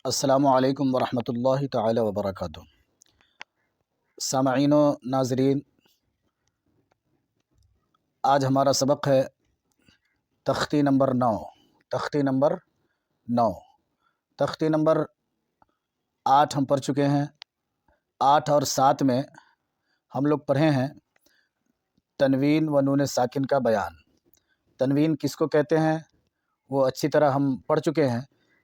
السلام علیکم ورحمۃ اللہ تعالی وبرکاتہ۔ سامعین و ناظرین، آج ہمارا سبق ہے تختی نمبر 9۔ تختی نمبر 9، تختی نمبر 8 ہم پڑھ چکے ہیں۔ 8 اور 7 میں ہم لوگ پڑھے ہیں تنوین و نون ساکن کا بیان۔ تنوین کس کو کہتے ہیں وہ اچھی طرح ہم پڑھ چکے ہیں۔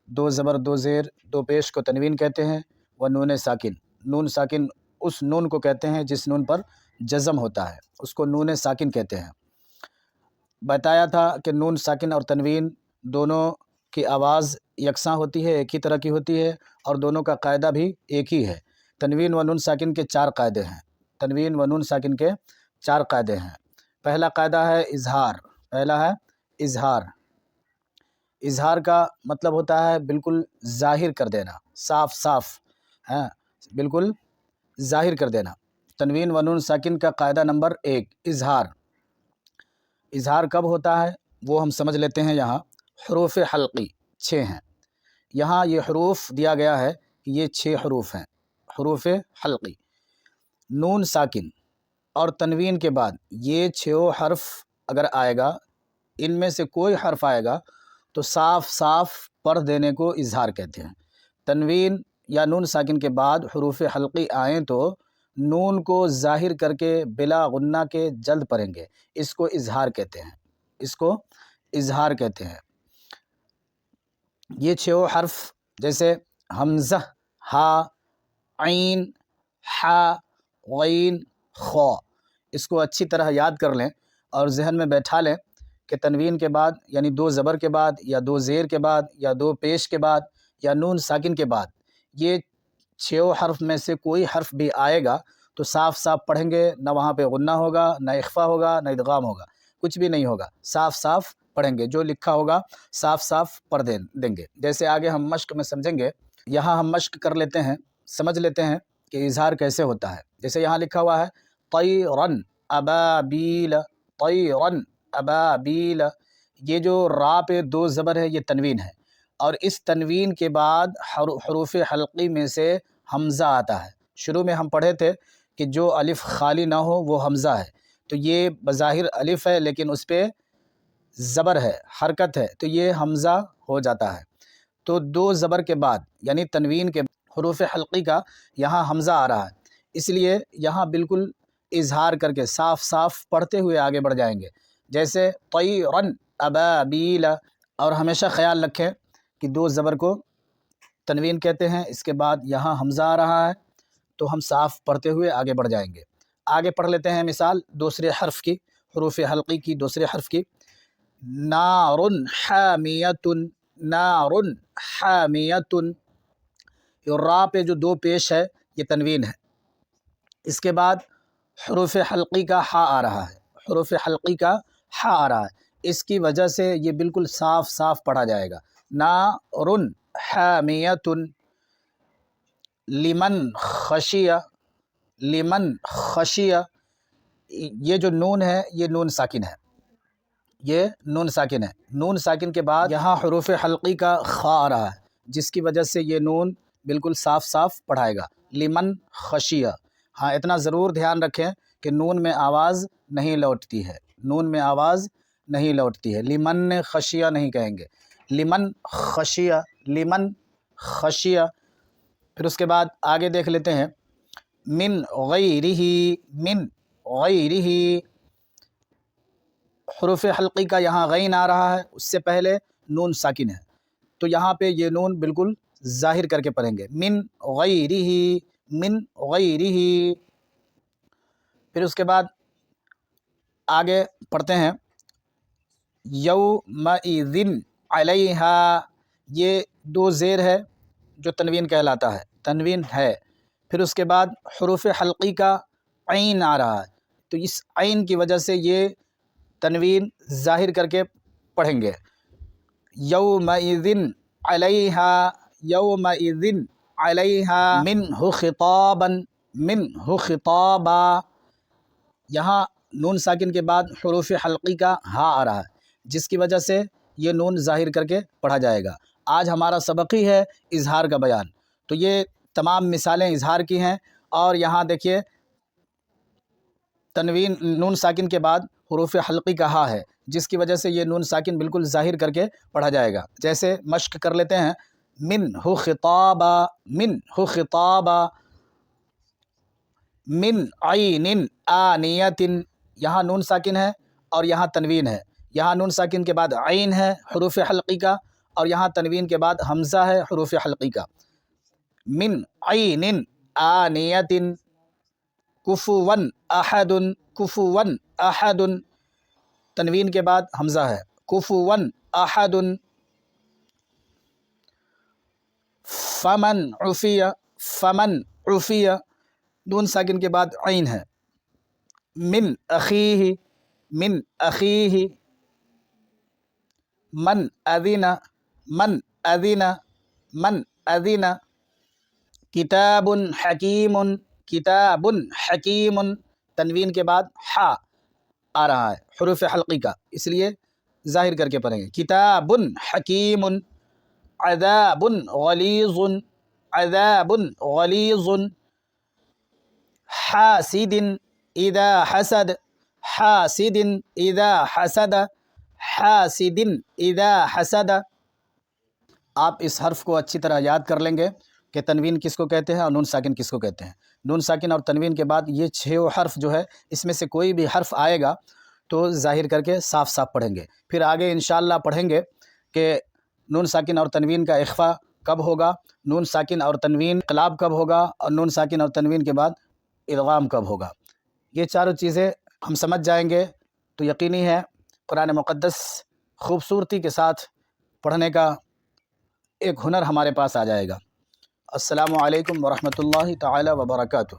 2 زبر 2 زیر 2 پیش کو تنوین کہتے ہیں، و نون ساکن، نون ساکن اس نون کو کہتے ہیں جس نون پر جزم ہوتا ہے، اس کو نون ساکن کہتے ہیں۔ بتایا تھا کہ نون ساکن اور تنوین دونوں کی آواز یکساں ہوتی ہے، ایک ہی طرح کی ہوتی ہے، اور دونوں کا قاعدہ بھی ایک ہی ہے۔ تنوین و نون ساکن کے 4 قاعدے ہیں۔ تنوین و نون ساکن کے 4 قاعدے ہیں۔ پہلا قاعدہ ہے اظہار۔ پہلا ہے اظہار۔ اظہار کا مطلب ہوتا ہے بالکل ظاہر کر دینا، صاف صاف، بالکل ظاہر کر دینا۔ تنوین و نون ساکن کا قاعدہ نمبر 1 اظہار۔ اظہار کب ہوتا ہے وہ ہم سمجھ لیتے ہیں۔ یہاں حروف حلقی 6 ہیں۔ یہاں یہ حروف دیا گیا ہے کہ یہ 6 حروف ہیں، حروف حلقی۔ نون ساکن اور تنوین کے بعد یہ 6 حرف اگر آئے گا، ان میں سے کوئی حرف آئے گا تو صاف صاف پڑھ دینے کو اظہار کہتے ہیں۔ تنوین یا نون ساکن کے بعد حروف حلقی آئیں تو نون کو ظاہر کر کے بلا غنہ کے جلد پڑھیں گے، اس کو اظہار کہتے ہیں، اس کو اظہار کہتے ہیں۔ یہ 6 حرف جیسے حمزہ، ہا، عین، حا، غین، خا، اس کو اچھی طرح یاد کر لیں اور ذہن میں بیٹھا لیں کہ تنوین کے بعد یعنی 2 زبر کے بعد یا 2 زیر کے بعد یا 2 پیش کے بعد یا نون ساکن کے بعد یہ 6 حرف میں سے کوئی حرف بھی آئے گا تو صاف صاف پڑھیں گے، نہ وہاں پہ غنہ ہوگا، نہ اخفا ہوگا، نہ ادغام ہوگا، کچھ بھی نہیں ہوگا، صاف صاف پڑھیں گے، جو لکھا ہوگا صاف صاف پڑھ دیں گے۔ جیسے آگے ہم مشق میں سمجھیں گے، یہاں ہم مشق کر لیتے ہیں، سمجھ لیتے ہیں کہ اظہار کیسے ہوتا ہے۔ جیسے یہاں لکھا ہوا ہے طیرن ابابیل، طیرن ابابیل، یہ جو را پہ 2 زبر ہے یہ تنوین ہے، اور اس تنوین کے بعد حروف حلقی میں سے حمزہ آتا ہے۔ شروع میں ہم پڑھے تھے کہ جو الف خالی نہ ہو وہ حمزہ ہے، تو یہ بظاہر الف ہے لیکن اس پہ زبر ہے، حرکت ہے، تو یہ حمزہ ہو جاتا ہے۔ تو 2 زبر کے بعد یعنی تنوین کے حروف حلقی کا یہاں حمزہ آ رہا ہے، اس لیے یہاں بالکل اظہار کر کے صاف صاف پڑھتے ہوئے آگے بڑھ جائیں گے۔ جیسے طیرن ابابیل، اور ہمیشہ خیال رکھیں کہ 2 زبر کو تنوین کہتے ہیں، اس کے بعد یہاں حمزہ آ رہا ہے تو ہم صاف پڑھتے ہوئے آگے بڑھ جائیں گے۔ آگے پڑھ لیتے ہیں مثال دوسرے حرف کی، حروف حلقی کی دوسرے حرف کی۔ نار حامیۃ، نار حامیۃ، را پہ جو 2 پیش ہے یہ تنوین ہے، اس کے بعد حروف حلقی کا ہا آ رہا ہے، حروف حلقی کا ہا آ رہا ہے، اس کی وجہ سے یہ بالکل صاف صاف پڑھا جائے گا۔ نار حامیۃ، لمن خشی، لمن خشی، یہ جو نون ہے یہ نون ساکن ہے، یہ نون ساکن ہے۔ نون ساکن کے بعد یہاں حروف حلقی کا خا آ رہا ہے، جس کی وجہ سے یہ نون بالکل صاف صاف پڑھائے گا، لمن خشی۔ ہاں اتنا ضرور دھیان رکھیں کہ نون میں آواز نہیں لوٹتی ہے، نون میں آواز نہیں لوٹتی ہے، لمن خشیہ نہیں کہیں گے، لمن خشیہ، لمن خشیہ۔ پھر اس کے بعد آگے دیکھ لیتے ہیں من غیرہ، من غیرہ، حروف حلقی کا یہاں غین آ رہا ہے، اس سے پہلے نون ساکن ہے، تو یہاں پہ یہ نون بالکل ظاہر کر کے پڑھیں گے، من غیرہ، من غیرہ۔ پھر اس کے بعد آگے پڑھتے ہیں یومئذ علیہا، یہ 2 زیر ہے جو تنوین کہلاتا ہے، تنوین ہے۔ پھر اس کے بعد حروف حلقی کا عین آ رہا ہے، تو اس عین کی وجہ سے یہ تنوین ظاہر کر کے پڑھیں گے، یومئذ علیہا، یومئذ علیہا، منہ خطابا، منہ خطابا۔ یہاں نون ساکن کے بعد حروف حلقی کا ہا آ رہا ہے، جس کی وجہ سے یہ نون ظاہر کر کے پڑھا جائے گا۔ آج ہمارا سبق ہی ہے اظہار کا بیان۔ تو یہ تمام مثالیں اظہار کی ہیں، اور یہاں دیکھیے تنوین نون ساکن کے بعد حروف حلقی کا ہا ہے، جس کی وجہ سے یہ نون ساکن بالکل ظاہر کر کے پڑھا جائے گا۔ جیسے مشق کر لیتے ہیں، منہ خطابا، منہ خطابا، من عین آنیۃ، یہاں نون ساکن ہے اور یہاں تنوین ہے، یہاں نون ساکن کے بعد عین ہے حروف حلقی کا، اور یہاں تنوین کے بعد حمزہ ہے حروف حلقی کا۔ من عین آنیۃ، کفوا احد، کفوا احد، تنوین کے بعد حمزہ ہے، کفوا احد۔ فمن عفی، فمن عفی، نون ساکن کے بعد عین ہے، من اخیہ، من اخیہ، من اذن، من اذن، من اذن، کتاب حکیم، کتاب حکیم، تنوین کے بعد حا آ رہا ہے حروف حلقی کا، اس لیے ظاہر کر کے پڑھیں گے، کتاب حکیم، عذاب غلیظ، عذاب غلیظ، حاسد اذا حسد، حاسد اذا حسد، حاسد اذا حسد۔ آپ اس حرف کو اچھی طرح یاد کر لیں گے کہ تنوین کس کو کہتے ہیں اور نون ساکن کس کو کہتے ہیں۔ نون ساکن اور تنوین کے بعد یہ 6 حرف جو ہے، اس میں سے کوئی بھی حرف آئے گا تو ظاہر کر کے صاف صاف پڑھیں گے۔ پھر آگے انشاءاللہ پڑھیں گے کہ نون ساکن اور تنوین کا اخفا کب ہوگا، نون ساکن اور تنوین انقلاب کب ہوگا، اور نون ساکن اور تنوین کے بعد ادغام کب ہوگا۔ یہ چاروں چیزیں ہم سمجھ جائیں گے تو یقینی ہے قرآن مقدس خوبصورتی کے ساتھ پڑھنے کا ایک ہنر ہمارے پاس آ جائے گا۔ السلام علیکم ورحمۃ اللہ تعالی وبرکاتہ۔